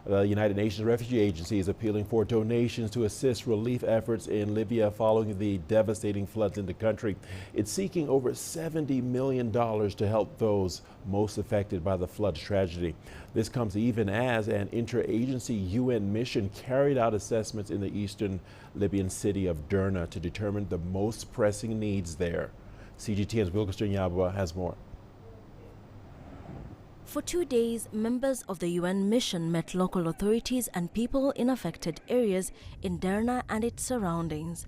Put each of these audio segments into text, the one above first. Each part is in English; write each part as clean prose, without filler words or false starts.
The United Nations Refugee Agency is appealing for donations to assist relief efforts in Libya following the devastating floods in the country. It's seeking over $70 million to help those most affected by the floods tragedy. This comes even as an interagency UN mission carried out assessments in the eastern Libyan city of Derna to determine the most pressing needs there. CGTN's Wilkerson Yabwa has more. For 2 days, members of the UN mission met local authorities and people in affected areas in Derna and its surroundings.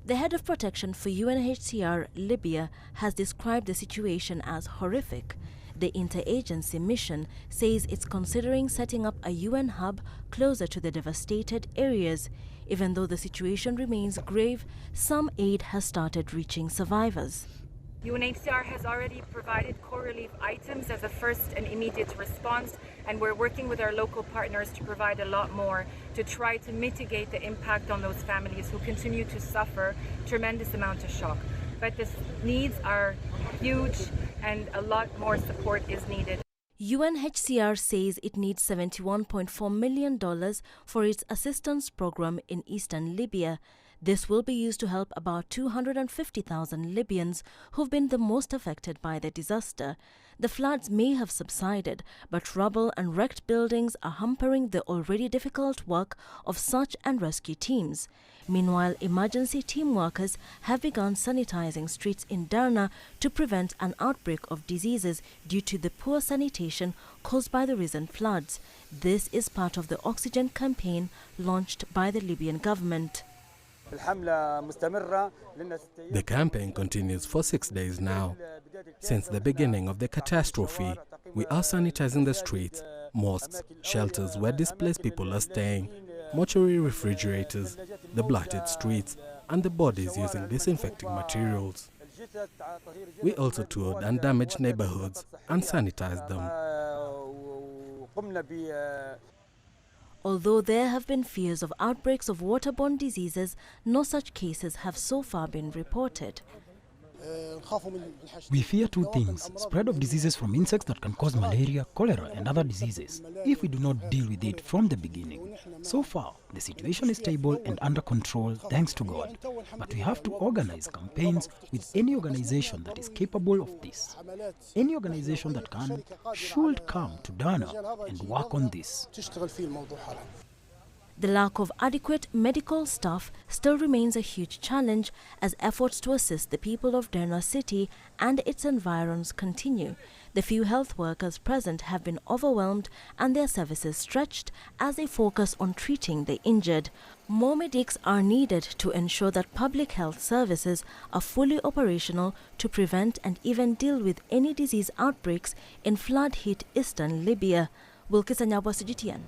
The head of protection for UNHCR Libya has described the situation as horrific. The interagency mission says it's considering setting up a UN hub closer to the devastated areas. Even though the situation remains grave, some aid has started reaching survivors. UNHCR has already provided core relief items as a first and immediate response, and we're working with our local partners to provide a lot more to try to mitigate the impact on those families who continue to suffer tremendous amount of shock. But the needs are huge and a lot more support is needed. UNHCR says it needs $71.4 million for its assistance program in eastern Libya. This will be used to help about 250,000 Libyans who've been the most affected by the disaster. The floods may have subsided, but rubble and wrecked buildings are hampering the already difficult work of search and rescue teams. Meanwhile, emergency team workers have begun sanitizing streets in Derna to prevent an outbreak of diseases due to the poor sanitation caused by the recent floods. This is part of the oxygen campaign launched by the Libyan government. The campaign continues for 6 days now. Since the beginning of the catastrophe, we are sanitizing the streets, mosques, shelters where displaced people are staying, mortuary refrigerators, the blighted streets, and the bodies using disinfecting materials. We also toured undamaged neighborhoods and sanitized them. Although there have been fears of outbreaks of waterborne diseases, no such cases have so far been reported. We fear two things: spread of diseases from insects that can cause malaria, cholera and other diseases, if we do not deal with it from the beginning. So far, the situation is stable and under control, thanks to God. But we have to organize campaigns with any organization that is capable of this. Any organization that can should come to Derna and work on this. The lack of adequate medical staff still remains a huge challenge as efforts to assist the people of Derna city and its environs continue. The few health workers present have been overwhelmed and their services stretched as they focus on treating the injured. More medics are needed to ensure that public health services are fully operational to prevent and even deal with any disease outbreaks in flood-hit eastern Libya. Wilkerson Yabwa, CGTN.